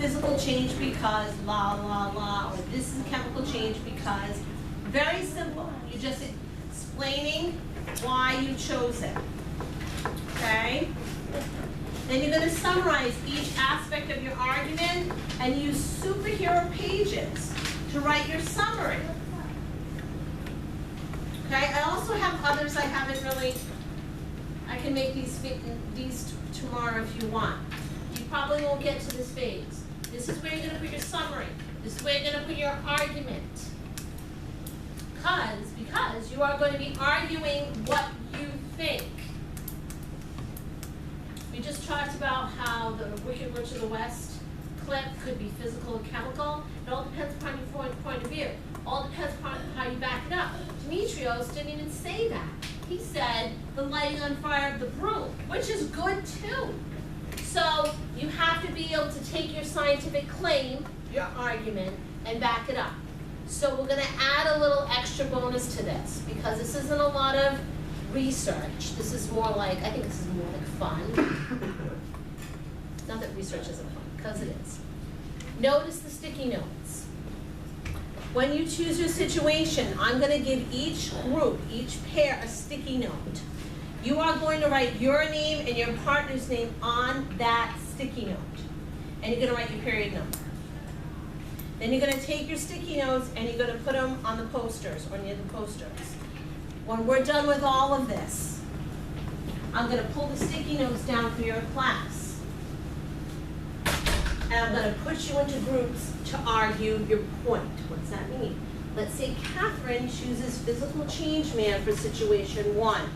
physical change because la la la, or this is a chemical change because. Very simple. You're just explaining why you chose it. Okay? Then you're going to summarize each aspect of your argument and use superhero pages to write your summary. Okay? I also have others I haven't really. I can make these tomorrow if you want. You probably won't get to this phase. This is where you're going to put your summary. This is where you're going to put your argument. Because you are going to be arguing what you think. We just talked about how the Wicked Witch of the West clip could be physical or chemical. It all depends upon your point of view. All depends upon how you back it up. Demetrios didn't even say that. He said the lighting on fire of the broom, which is good too. So you have to be able to take your scientific claim, your argument, and back it up. So we're going to add a little extra bonus to this because this isn't a lot of research. This is more like, I think this is more like fun. Not that research isn't fun, because it is. Notice the sticky notes. When you choose your situation, I'm going to give each group, each pair, a sticky note. You are going to write your name and your partner's name on that sticky note. And you're going to write your period number. Then you're going to take your sticky notes and you're going to put them on the posters or near the posters. When we're done with all of this, I'm going to pull the sticky notes down for your class. And I'm going to put you into groups to argue your point. What does that mean? Let's say Catherine chooses physical change man for situation 1.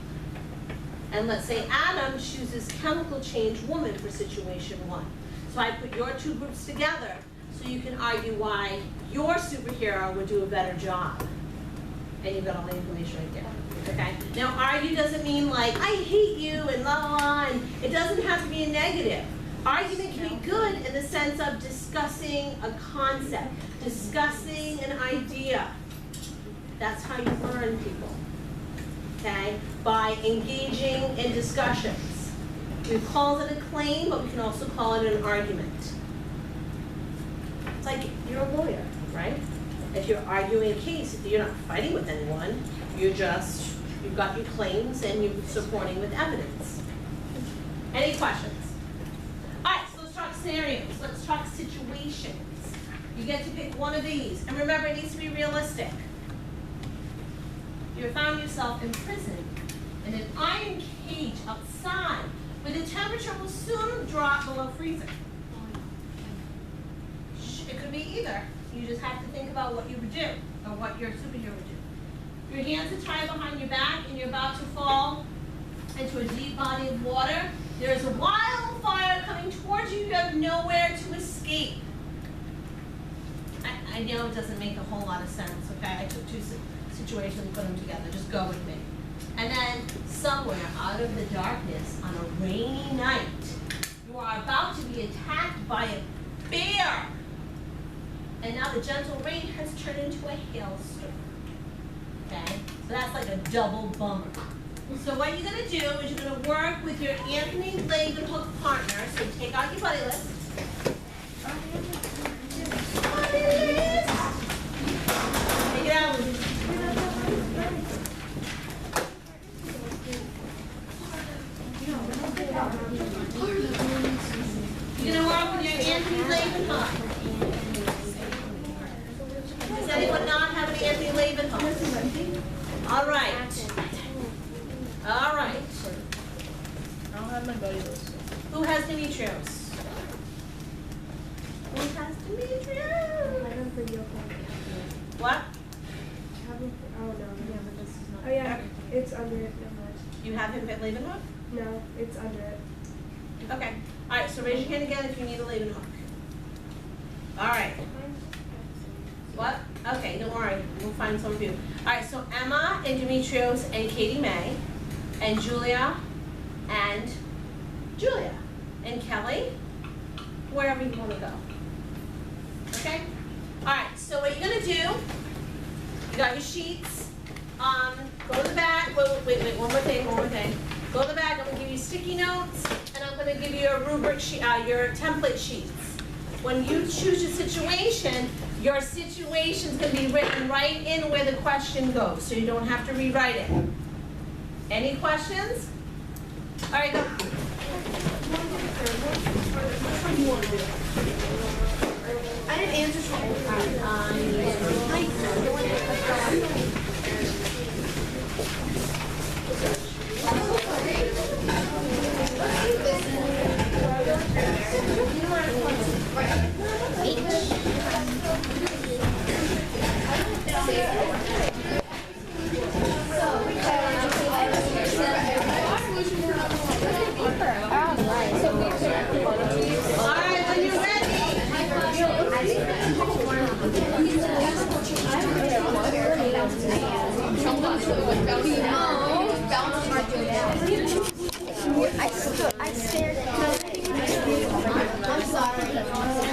And let's say Adam chooses chemical change woman for situation 1. So I put your two groups together so you can argue why your superhero would do a better job. And you've got all the information right there. Okay? Now, argue doesn't mean like, I hate you and la la la, and it doesn't have to be a negative. Argument can be good in the sense of discussing a concept, discussing an idea. That's how you learn people. Okay? By engaging in discussions. We call it a claim, but we can also call it an argument. It's like you're a lawyer, right? If you're arguing a case, you're not fighting with anyone. You've got your claims and you're supporting with evidence. Any questions? All right, so let's talk scenarios. Let's talk situations. You get to pick one of these. And remember, it needs to be realistic. You found yourself in prison in an iron cage outside where the temperature will soon drop below freezing. It could be either. You just have to think about what you would do or what your superhero would do. Your hands are tied behind your back and you're about to fall into a deep body of water. There is a wildfire coming towards you. You have nowhere to escape. I know it doesn't make a whole lot of sense, okay? I took two situations and put them together. Just go with me. And then somewhere out of the darkness on a rainy night, you are about to be attacked by a bear. And now the gentle rain has turned into a hailstorm. Okay? So that's like a double bummer. So what you're going to do is you're going to work with your Anthony Leavenhook partner. So take out your buddy list. Buddy list! Take it out. You're going to work with your Anthony Leavenhook. Does anyone not have an Anthony Leavenhook? All right. All right. I don't have my buddy list. Who has Demetrios? Who has Demetrios? I have for your phone. What? Oh no, yeah, but this is not. Oh yeah, it's under it. Never mind. You have him at Leavenhook? No, it's under it. Okay. All right, so raise your hand again if you need a Leavenhook. All right. What? Okay, don't worry. We'll find some of you. All right, so Emma and Demetrios and Katie May and Julia and Kelly, wherever you want to go. Okay? All right, so what you're going to do, you got your sheets. Go to the back. Wait, one more thing. Go to the back. I'm going to give you sticky notes, and I'm going to give you a rubric sheet, your template sheets. when you choose your situation's gonna be written right in where the question goes, so you don't have to rewrite it. Any questions? All right, go. I didn't answer All right, when you're I stared at I'm sorry.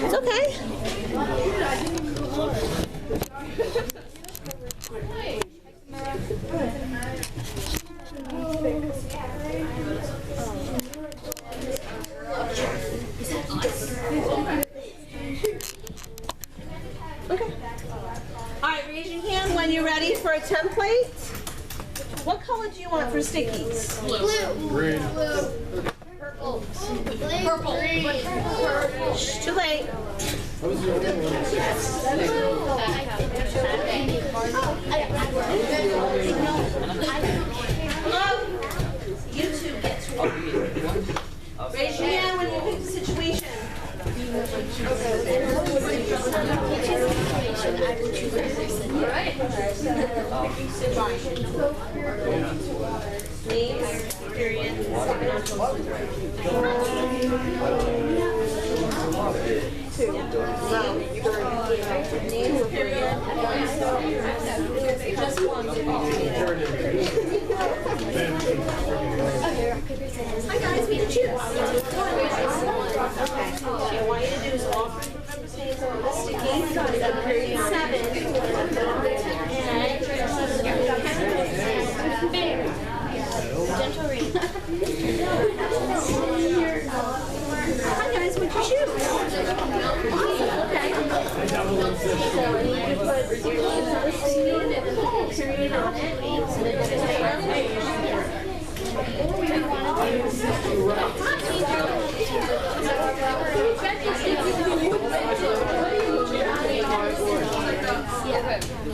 It's okay. Okay. All right, raise your hand when you're ready for a template. What color do you want for stickies? Blue. Green. Blue. Purple. Purple. Purple. Shh, too late. I was the only one. Hello? You two get to raise your hand when you pick the situation. Names, period, names, period, just one. Hi guys, we can choose. Okay. What I want you to do is all three members' names on the sticky, period 7. Gentle read. Hi guys, what you choose? Okay. So I need you to put your names on the sticky, period on it. So then just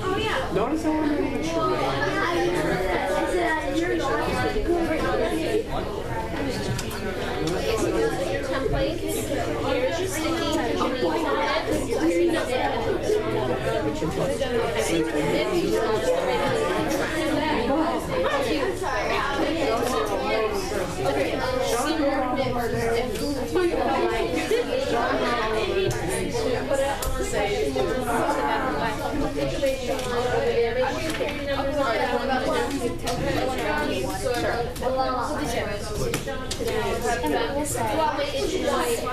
Oh, yeah. Notice how I'm reading. Template. Here's your sticky.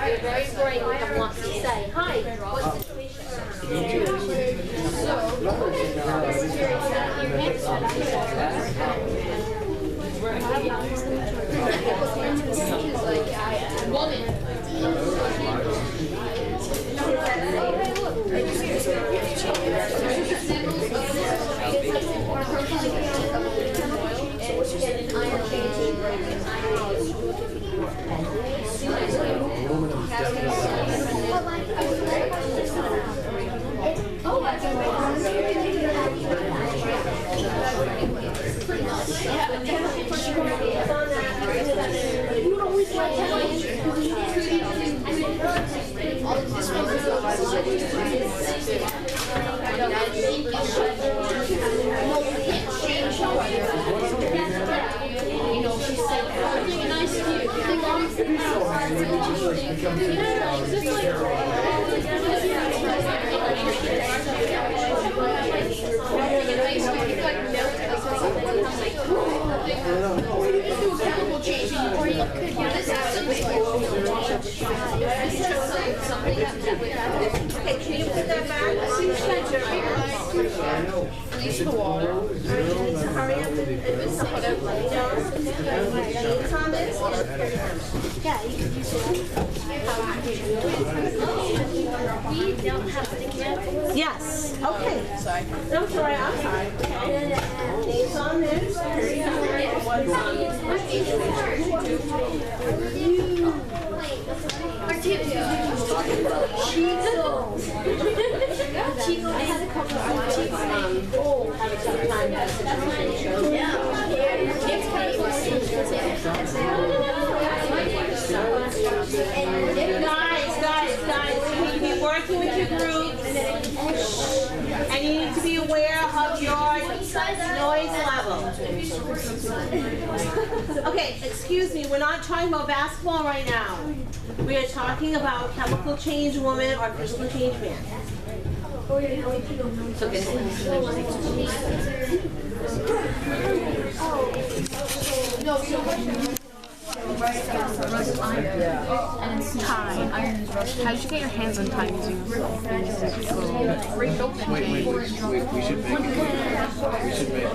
You're very bright and want to say, hi, what Okay, can you put that back? Release the water. So hurry up and put it down. Names on this? Yeah, you could use it. We don't have sticky notes. Yes, okay. Sorry. No, sorry, I'm sorry. Okay. Names on this. What's on this? Chico has a couple of Guys, you need to be working with your groups, and you need to be aware of your noise level. Okay, excuse me, we're not talking about basketball right now. We are talking about chemical change woman or physical change man. And it's tie. Iron is rust. How did you get your hands on tie using Wait, we should make it. We should make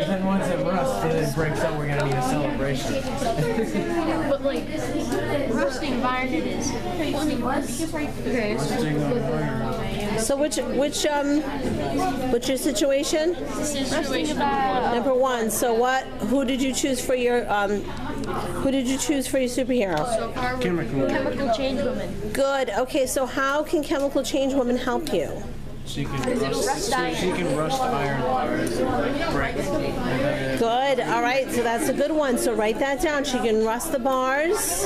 Then once it rusts, it breaks up, we're gonna need a celebration. But like, rusting iron it is. Okay. So what's your situation? Number one. So who did you choose for your superhero? So far, chemical change woman. Good. Okay, so how can chemical change woman help you? She can rust iron bars and break them. Good. All right, so that's a good one. So write that down. She can rust the bars.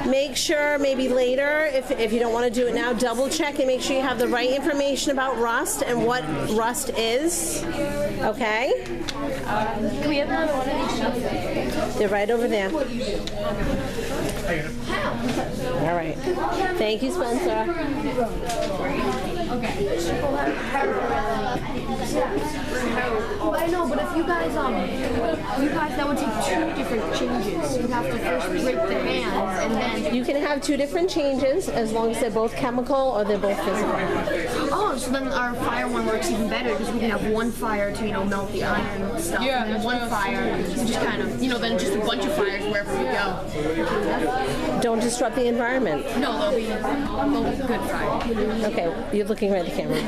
Make sure maybe later, if you don't want to do it now, double check and make sure you have the right information about rust and what rust is. Okay? Can we have another one of these? They're right over there. All right. Thank you, Spencer. I know, but if you guys that would take 2 different changes. You'd have to first break the hands and then. You can have 2 different changes as long as they're both chemical or they're both physical. Oh, so then our fire one works even better because we can have one fire to, melt the iron stuff. Yeah, and then one fire to just kind of, then just a bunch of fires wherever we go. Don't disrupt the environment. No, they'll be good fire. Okay, you're looking right at the camera.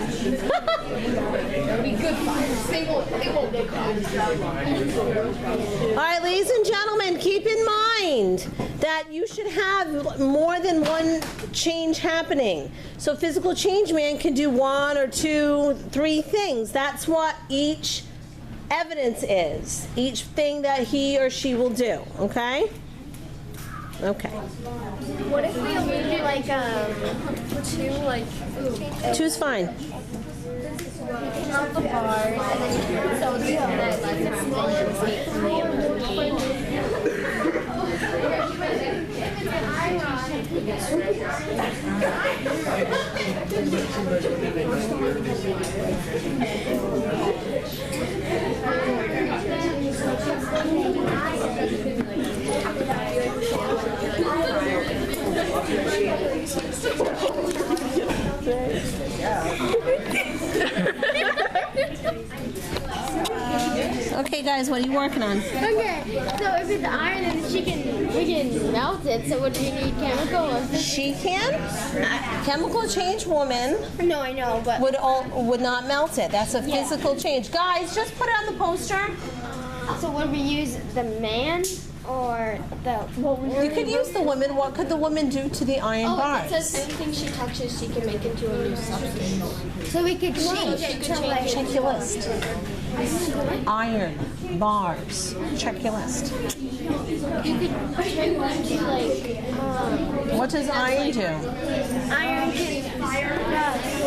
They'll be good fires. They won't be All right, ladies and gentlemen, keep in mind that you should have more than one change happening. So physical change man can do 1 or 2, 3 things. That's what each evidence is. Each thing that he or she will do, okay? Okay. What if we only do like 2 2's fine. melt the bars and then so it's that lets it escape from the energy. Okay, guys, what are you working on? Okay, so if it's iron, then we can melt it. So would we need chemical? She can. Chemical change woman No, I know, but would not melt it. That's a physical change. Guys, just put it on the poster. so would we use the man or the? You could use the woman. What could the woman do to the iron bars? It says anything she touches, she can make into a new substance. So we could change it to like. Check your list. Iron bars. Check your list. You could turn one to like. What does iron do? Iron can.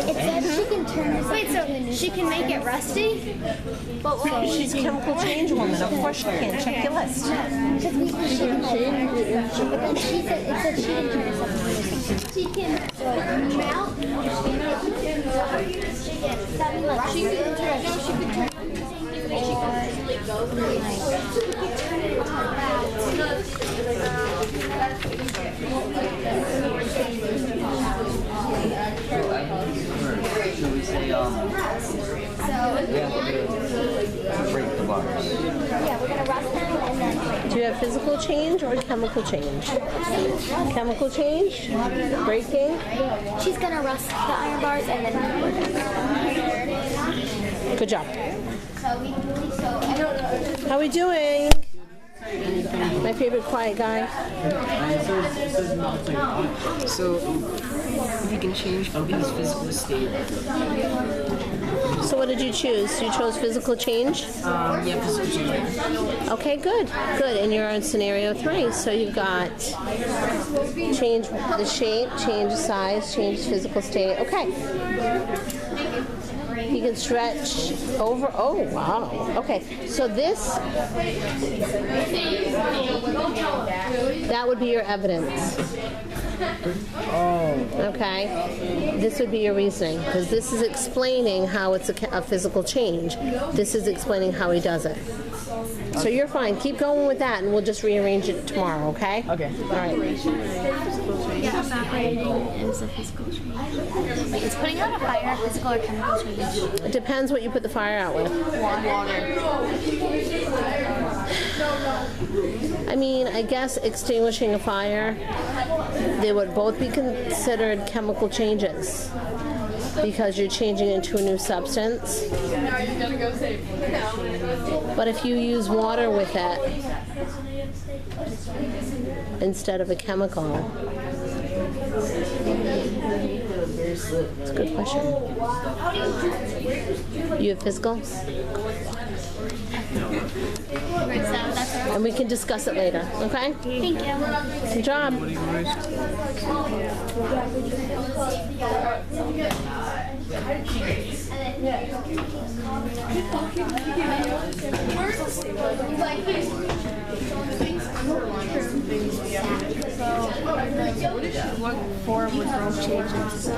It says she can turn. Wait, so she can make it rusty? But what? She's a chemical change woman. Of course she can. Check your list. Because we can change it. But then she said it said she can turn something. She can melt. She can turn. No, she could turn. She could go say, we have to break the bars. Yeah, we're gonna rust them and then Do you have physical change or chemical change? Chemical change? Breaking? she's gonna rust the iron bars and then we're gonna. Good job. So I don't know. How we doing? My favorite quiet guy. So, if you can change Bobby's physical state, So what did you choose? You chose physical change? yeah, physical change. Okay, good. Good. And you're on scenario 3. So you've got change the shape, change the size, change physical state. Okay. You can stretch over. Oh, wow. Okay. So that would be your evidence. Okay. This would be your reasoning because this is explaining how it's a physical change. This is explaining how he does it. So you're fine. Keep going with that, and we'll just rearrange it tomorrow. Okay? Okay. All right. Yeah, evaporating is a physical change. Wait, is putting out a fire a physical or chemical change? It depends what you put the fire out with. I mean, I guess extinguishing a fire, they would both be considered chemical changes because you're changing into a new substance. But if you use water with it instead of a chemical, it's a good question. You have physical? And we can discuss it later, okay? Thank you. Good job. What form would rope change into?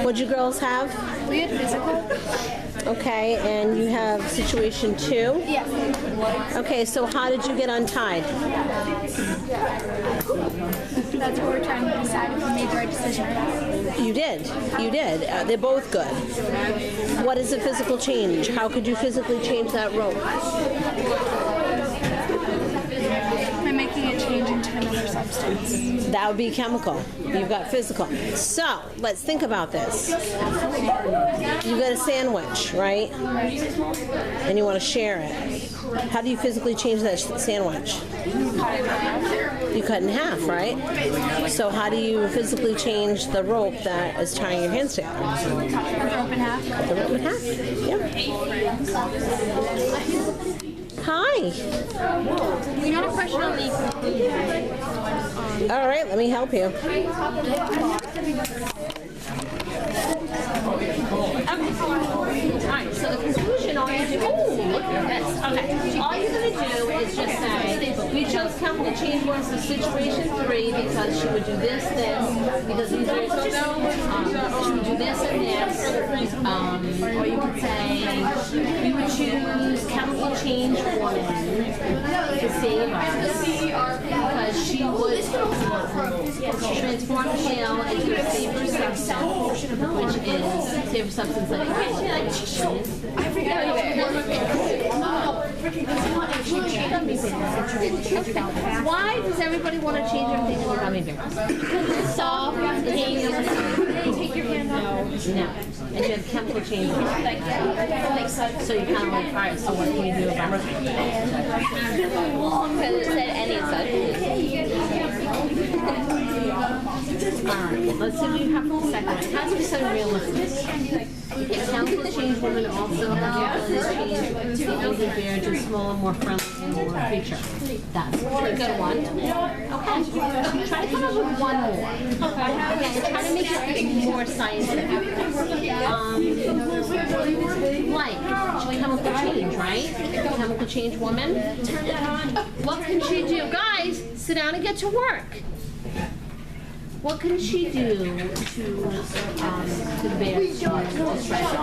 What'd you girls have? We had physical. Okay, and you have situation 2? Yeah. Okay, so how did you get untied? That's what we're trying to decide if we made the right decision. You did. You did. They're both good. What is a physical change? How could you physically change that rope? By making it change into another substance. That would be chemical. You've got physical. So, let's think about this. You got a sandwich, right? And you want to share it. How do you physically change that sandwich? You cut in half, right? So how do you physically change the rope that is tying your hands together? Cut the rope in half. Cut the rope in half. Yeah. Hi. We got a question on the. All right, let me help you. Alright, so the conclusion, all you do, look at this. Okay, all you're gonna do is just say, we chose chemical change ones for situation 3 because she would do this, because these are, she would do this and this. Or you could say, we would choose chemical change 1 to save us because she would transform the nail into a safer substance, which is safer substance like why does everybody want to change everything to gummy bears? Because it's soft, take your hand off. No. And you have chemical change. So you kind of like, alright, so what can you do about it? Because it said any substance. Alright, let's see what you have for the second one. It has to be something realistic. Chemical change women also have the ability to change the older bear to a smaller, more friendly animal or creature. That's a pretty good one. Okay, try to come up with one more. Okay, try to make it more scientific. Like chemical change, right? Chemical change woman. Turn that on. What can she do? Guys, sit down and get to work. What can she do to the bear to distract?